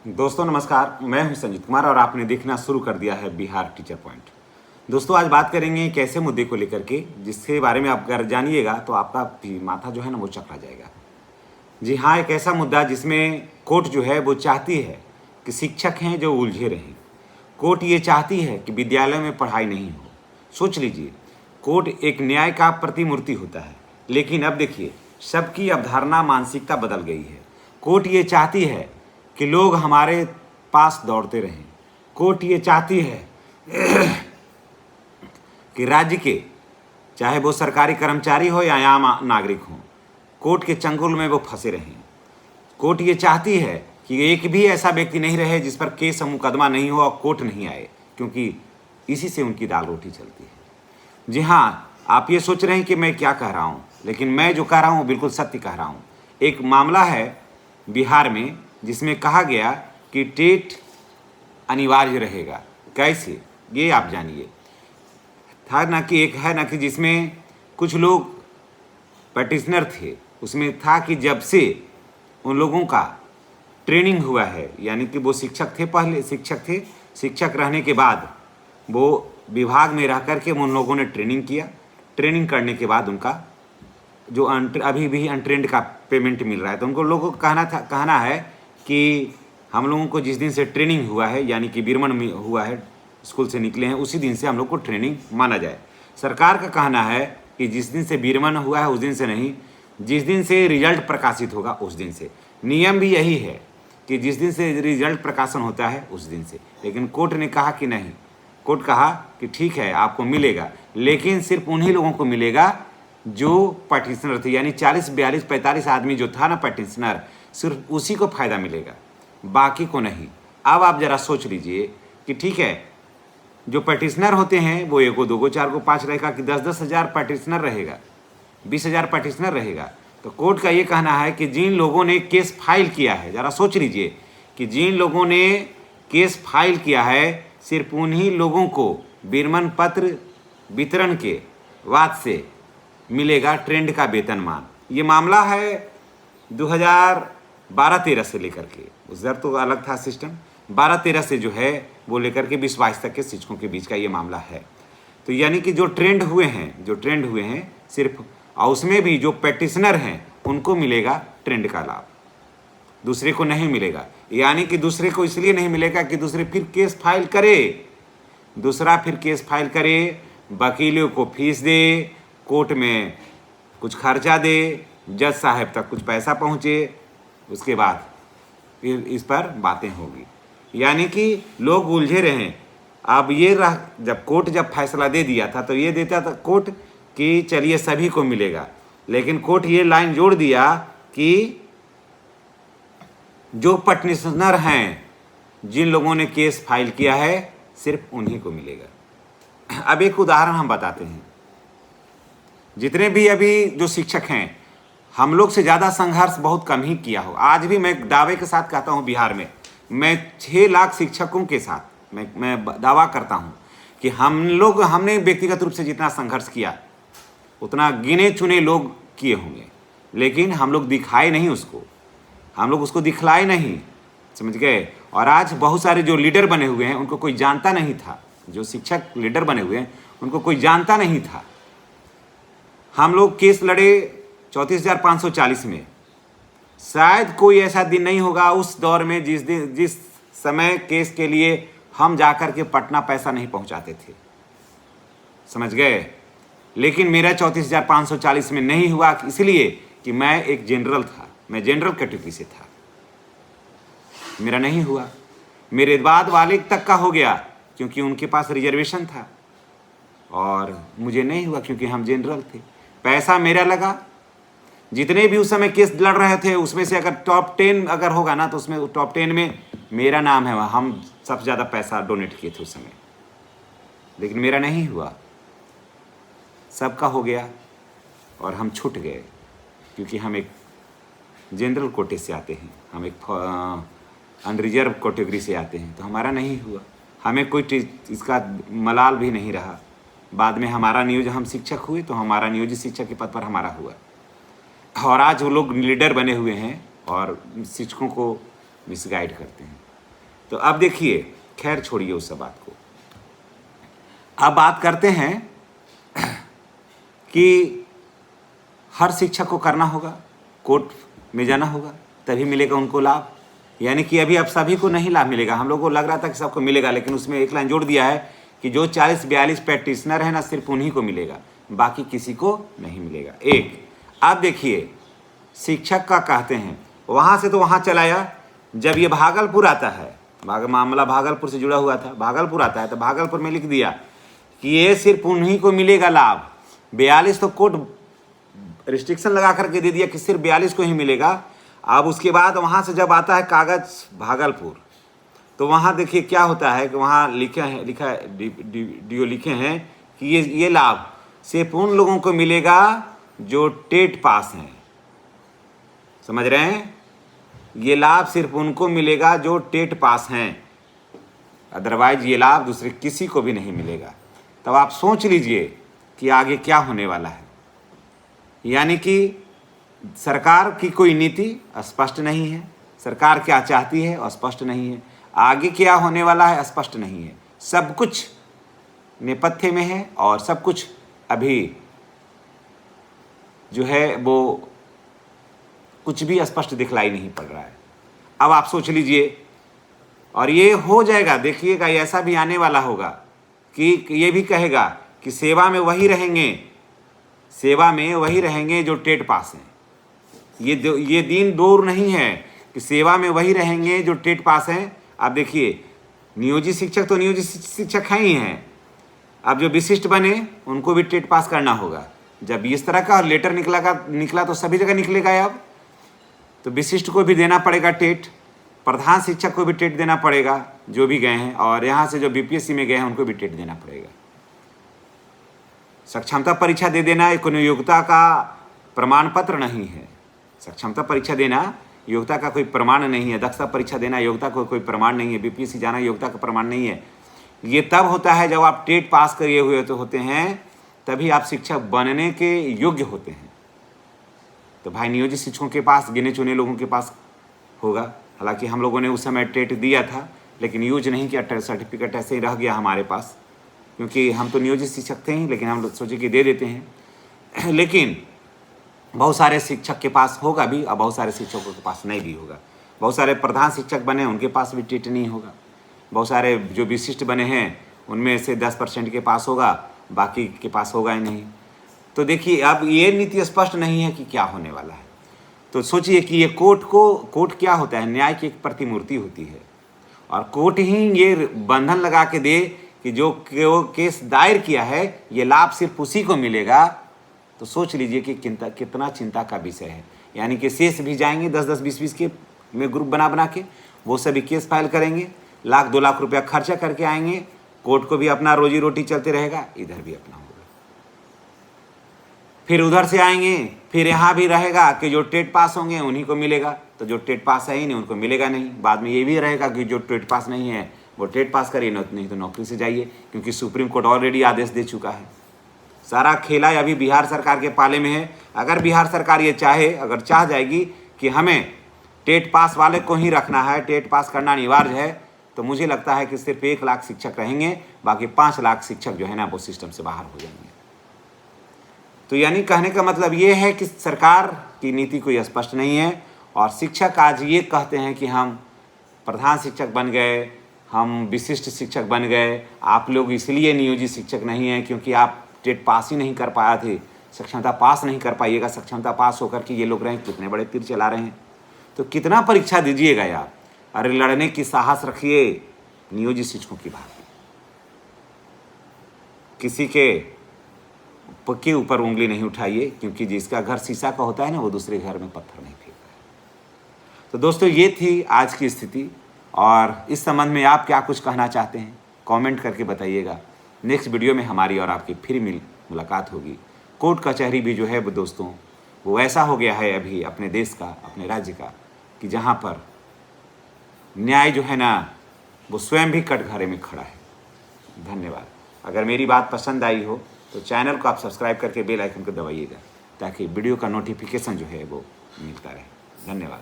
दोस्तों नमस्कार, मैं हूं संजीत कुमार और आपने देखना शुरू कर दिया है बिहार टीचर पॉइंट। दोस्तों आज बात करेंगे एक ऐसे मुद्दे को लेकर के जिसके बारे में आप अगर जानिएगा तो आपका भी माथा जो है ना वो चकरा जाएगा। जी हाँ, एक ऐसा मुद्दा जिसमें कोर्ट जो है वो चाहती है कि शिक्षक हैं जो उलझे रहें। कोर्ट ये चाहती है कि विद्यालय में पढ़ाई नहीं हो। सोच लीजिए, कोर्ट एक न्याय का प्रतिमूर्ति होता है, लेकिन अब देखिए सबकी अवधारणा मानसिकता बदल गई है। कोर्ट ये चाहती है कि लोग हमारे पास दौड़ते रहें। कोर्ट ये चाहती है कि राज्य के चाहे वो सरकारी कर्मचारी हो या आम नागरिक हो, कोर्ट के चंगुल में वो फंसे रहें। कोर्ट ये चाहती है कि एक भी ऐसा व्यक्ति नहीं रहे जिस पर केस मुकदमा नहीं हो और कोर्ट नहीं आए, क्योंकि इसी से उनकी दाल रोटी चलती है। जी हाँ, आप ये सोच रहे हैं कि मैं क्या कह रहा हूँ, लेकिन मैं जो कह रहा हूँ बिल्कुल सत्य कह रहा हूँ। एक मामला है बिहार में जिसमें कहा गया कि टेट अनिवार्य रहेगा। कैसे, ये आप जानिए। था ना कि एक है ना कि जिसमें कुछ लोग पटिशनर थे, उसमें था कि जब से उन लोगों का ट्रेनिंग हुआ है, यानी कि वो शिक्षक थे, पहले शिक्षक थे, शिक्षक रहने के बाद वो विभाग में रह कर के उन लोगों ने ट्रेनिंग किया। ट्रेनिंग करने के बाद उनका जो अभी भी अनट्रेंड का पेमेंट मिल रहा है। तो उनको लोगों को कहना है कि हम लोगों को जिस दिन से ट्रेनिंग हुआ है, यानी कि बीरमन में हुआ है, स्कूल से निकले हैं, उसी दिन से हम लोग को ट्रेनिंग माना जाए। सरकार का कहना है कि जिस दिन से बीरमन हुआ है उस दिन से नहीं, जिस दिन से रिजल्ट प्रकाशित होगा उस दिन से। नियम भी यही है कि जिस दिन से रिजल्ट प्रकाशन होता है उस दिन से। लेकिन कोर्ट ने कहा कि नहीं, कोर्ट कहा कि ठीक है आपको मिलेगा, लेकिन सिर्फ उन्हीं लोगों को मिलेगा जो पटिशनर थे, यानी 40, 42, 45 आदमी जो था ना पटिशनर, सिर्फ उसी को फ़ायदा मिलेगा, बाकी को नहीं। अब आप ज़रा सोच लीजिए कि ठीक है, जो पटिशनर होते हैं वो 1 को 2 को 4 को 5 रहेगा कि 10-10 हज़ार पटिशनर रहेगा, 20,000 पटिशनर रहेगा। तो कोर्ट का ये कहना है कि जिन लोगों ने केस फाइल किया है, ज़रा सोच लीजिए कि जिन लोगों ने केस फाइल किया है, सिर्फ उन्हीं लोगों को बीरमन पत्र वितरण के बाद से मिलेगा ट्रेंड का वेतनमान। ये मामला है 2012-13 से लेकर के, उस दर तो अलग था सिस्टम, 12-13 से जो है वो लेकर के 20-22 तक के शिक्षकों के बीच का ये मामला है। तो यानी कि जो ट्रेंड हुए हैं सिर्फ, और उसमें भी जो पैटिशनर हैं उनको मिलेगा ट्रेंड का लाभ, दूसरे को नहीं मिलेगा। यानी कि दूसरे को इसलिए नहीं मिलेगा कि दूसरे फिर केस फाइल करे, वकीलों को फीस दे, कोर्ट में कुछ खर्चा दे, जज साहब तक कुछ पैसा पहुँचे, उसके बाद फिर इस पर बातें होगी। यानी कि लोग उलझे रहें। अब ये जब कोर्ट फैसला दे दिया था तो ये देता था कोर्ट कि चलिए सभी को मिलेगा, लेकिन कोर्ट ये लाइन जोड़ दिया कि जो पटिशनर हैं, जिन लोगों ने केस फाइल किया है, सिर्फ उन्हीं को मिलेगा। अब एक उदाहरण हम बताते हैं। जितने भी अभी जो शिक्षक हैं, हम लोग से ज़्यादा संघर्ष बहुत कम ही किया हो। आज भी मैं दावे के साथ कहता हूँ, बिहार में मैं 6 लाख शिक्षकों के साथ मैं दावा करता हूँ कि हमने व्यक्तिगत रूप से जितना संघर्ष किया उतना गिने चुने लोग किए होंगे, लेकिन हम लोग दिखाए नहीं उसको, हम लोग उसको दिखलाए नहीं, समझ गए। और आज बहुत सारे जो लीडर बने हुए हैं उनको कोई जानता नहीं था, जो शिक्षक लीडर बने हुए हैं उनको कोई जानता नहीं था। हम लोग केस लड़े 34,540 में। शायद कोई ऐसा दिन नहीं होगा उस दौर में जिस समय केस के लिए हम जाकर के पटना पैसा नहीं पहुंचाते थे, समझ गए। लेकिन मेरा 34,540 में नहीं हुआ, इसलिए कि मैं एक जनरल था, मैं जनरल कैटेगरी से था, मेरा नहीं हुआ। मेरे बाद वाले तक का हो गया क्योंकि उनके पास रिजर्वेशन था, और मुझे नहीं हुआ क्योंकि हम जनरल थे। पैसा मेरा लगा। जितने भी उस समय केस लड़ रहे थे उसमें से अगर टॉप 10 अगर होगा ना तो उसमें टॉप 10 में मेरा नाम है, हम सबसे ज़्यादा पैसा डोनेट किए थे उस समय, लेकिन मेरा नहीं हुआ, सबका हो गया और हम छूट गए क्योंकि हम एक जनरल कोटे से आते हैं, हम एक अनरिजर्व कैटेगरी से आते हैं, तो हमारा नहीं हुआ। हमें कोई इसका मलाल भी नहीं रहा। बाद में हमारा नियोजन, हम शिक्षक हुए तो हमारा नियोजित शिक्षक के पद पर हमारा हुआ, और आज वो लोग लीडर बने हुए हैं और शिक्षकों को मिसगाइड करते हैं। तो अब देखिए, खैर छोड़िए उस सब बात को। अब बात करते हैं कि हर शिक्षक को करना होगा, कोर्ट में जाना होगा, तभी मिलेगा उनको लाभ। यानी कि अभी अब सभी को नहीं लाभ मिलेगा। हम लोगों को लग रहा था कि सबको मिलेगा, लेकिन उसमें एक लाइन जोड़ दिया है कि जो 40-42 प्रैक्टिशनर है ना, सिर्फ उन्हीं को मिलेगा, बाकी किसी को नहीं मिलेगा। एक अब देखिए, शिक्षक का कहते हैं वहाँ से तो वहाँ चलाया, जब ये भागलपुर आता है, मामला भागलपुर से जुड़ा हुआ था, भागलपुर आता है तो भागलपुर में लिख दिया कि ये सिर्फ उन्हीं को मिलेगा लाभ। 42 तो कोर्ट रिस्ट्रिक्शन लगा करके दे दिया कि सिर्फ 42 को ही मिलेगा। अब उसके बाद वहाँ से जब आता है कागज भागलपुर, तो वहाँ देखिए क्या होता है कि वहाँ लिखा है डीओ लिखे हैं कि ये लाभ सिर्फ उन लोगों को मिलेगा जो टेट पास हैं। समझ रहे हैं? ये लाभ सिर्फ उनको मिलेगा जो टेट पास हैं, अदरवाइज ये लाभ दूसरे किसी को भी नहीं मिलेगा। तब आप सोच लीजिए कि आगे क्या होने वाला है। यानी कि सरकार की कोई नीति स्पष्ट नहीं है, सरकार क्या चाहती है स्पष्ट नहीं है, आगे क्या होने वाला है स्पष्ट नहीं है। सब कुछ नेपथ्य में है और सब कुछ अभी जो है वो कुछ भी स्पष्ट दिखलाई नहीं पड़ रहा है। अब आप सोच लीजिए, और ये हो जाएगा, देखिएगा ऐसा भी आने वाला होगा कि ये भी कहेगा कि सेवा में वही रहेंगे जो टेट पास हैं। ये दिन दूर नहीं है कि सेवा में वही रहेंगे जो टेट पास हैं। अब देखिए, नियोजित शिक्षक तो नियोजित शिक्षक हैं ही हैं, अब जो विशिष्ट बने उनको भी टेट पास करना होगा। जब इस तरह का लेटर निकला तो सभी जगह निकलेगा। अब तो विशिष्ट को भी देना पड़ेगा टेट, प्रधान शिक्षक को भी टेट देना पड़ेगा जो भी गए हैं, और यहाँ से जो बीपीएससी में गए हैं उनको भी टेट देना पड़ेगा। सक्षमता परीक्षा दे देना एक योग्यता का प्रमाण पत्र नहीं है। सक्षमता परीक्षा देना योग्यता का कोई प्रमाण नहीं है, दक्षता परीक्षा देना योग्यता का कोई प्रमाण नहीं है, बीपीएससी जाना योग्यता का प्रमाण नहीं है। ये तब होता है जब आप टेट पास किए हुए होते हैं, तभी आप शिक्षक बनने के योग्य होते हैं। तो भाई नियोजित शिक्षकों के पास, गिने चुने लोगों के पास होगा। हालांकि हम लोगों ने उस समय टेट दिया था, लेकिन यूज नहीं किया, सर्टिफिकेट ऐसे ही रह गया हमारे पास, क्योंकि हम तो नियोजित शिक्षक थे ही, लेकिन हम लोग सोचे कि दे देते हैं। लेकिन बहुत सारे शिक्षक के पास होगा भी और बहुत सारे शिक्षकों के पास नहीं भी होगा। बहुत सारे प्रधान शिक्षक बने उनके पास भी टेट नहीं होगा। बहुत सारे जो विशिष्ट बने हैं उनमें से 10% के पास होगा, बाकी के पास होगा ही नहीं। तो देखिए, अब ये नीति स्पष्ट नहीं है कि क्या होने वाला है। तो सोचिए कि ये कोर्ट क्या होता है, न्याय की एक प्रतिमूर्ति होती है, और कोर्ट ही ये बंधन लगा के दे कि जो केस दायर किया है ये लाभ सिर्फ उसी को मिलेगा। तो सोच लीजिए कि कितना चिंता का विषय है। यानी कि शेष भी जाएंगे 10-10, 20-20 के में ग्रुप बना के वो सभी केस फाइल करेंगे, 1-2 लाख रुपया खर्चा करके आएंगे, कोर्ट को भी अपना रोजी रोटी चलते रहेगा, इधर भी अपना होगा। फिर उधर से आएंगे, फिर यहाँ भी रहेगा कि जो टेट पास होंगे उन्हीं को मिलेगा, तो जो टेट पास है ही नहीं उनको मिलेगा नहीं। बाद में ये भी रहेगा कि जो टेट पास नहीं है वो टेट पास करिए, नहीं तो नौकरी से जाइए, क्योंकि सुप्रीम कोर्ट ऑलरेडी आदेश दे चुका है। सारा खेला अभी बिहार सरकार के पाले में है। अगर बिहार सरकार ये अगर चाह जाएगी कि हमें टेट पास वाले को ही रखना है, टेट पास करना अनिवार्य है, तो मुझे लगता है कि सिर्फ 1 लाख शिक्षक रहेंगे, बाकी 5 लाख शिक्षक जो है ना वो सिस्टम से बाहर हो जाएंगे। तो यानी कहने का मतलब ये है कि सरकार की नीति कोई स्पष्ट नहीं है, और शिक्षक आज ये कहते हैं कि हम प्रधान शिक्षक बन गए, हम विशिष्ट शिक्षक बन गए, आप लोग इसलिए नियोजित शिक्षक नहीं हैं क्योंकि आप टेट पास ही नहीं कर पाया थे, सक्षमता पास नहीं कर पाइएगा। सक्षमता पास होकर के ये लोग रहे, कितने बड़े तीर चला रहे हैं। तो कितना परीक्षा दीजिएगा यार। अरे लड़ने की साहस रखिए नियोजित शिक्षकों की बात। किसी के ऊपर उंगली नहीं उठाइए, क्योंकि जिसका घर शीशा का होता है ना, वो दूसरे घर में पत्थर नहीं फेंकता है। तो दोस्तों, ये थी आज की स्थिति, और इस संबंध में आप क्या कुछ कहना चाहते हैं कमेंट करके बताइएगा। नेक्स्ट वीडियो में हमारी और आपकी फिर मुलाकात होगी। कोर्ट कचहरी भी जो है वो दोस्तों, वो ऐसा हो गया है अभी अपने देश का, अपने राज्य का, कि जहाँ पर न्याय जो है ना वो स्वयं भी कटघरे में खड़ा है। धन्यवाद। अगर मेरी बात पसंद आई हो तो चैनल को आप सब्सक्राइब करके बेल आइकन को दबाइएगा, ताकि वीडियो का नोटिफिकेशन जो है वो मिलता रहे। धन्यवाद।